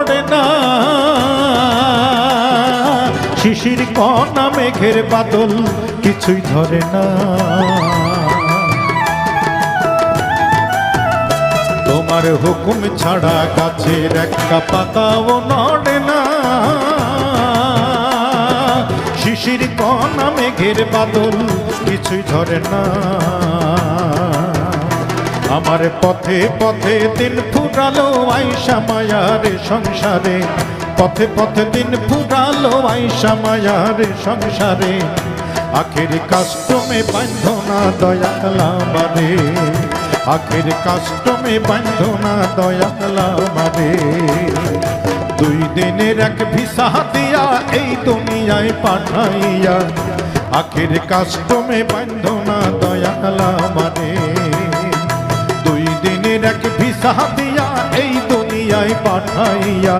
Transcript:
নড়ে না, শিশির কণা মেঘের বাদল কিছুই ধরে না। তোমার হুকুম ছাড়া গাছের একটা পাতাও নড়ে না, শিশির কণা মেঘের বাদল কিছুই ধরে না। আমার পথে পথে দিন ফুরালো আইসা মায়ার সংসারে, পথে পথে দিন ফুরালো আইসা মায়ার সংসারে। আখের কাষ্টমে বাঁধো না দয়াল আমারে, আখের কাষ্টমে বাঁধো না দয়াল আমারে। 2 দিনের এক ভিসা দিয়া এই দুনিয়ায় পাঠাইয়া, আখের কাষ্টমে বাঁধো না দয়াল আমারে। 2 দিনের এক ভিসা দিয়া এই দুনিয়ায় পাঠাইয়া।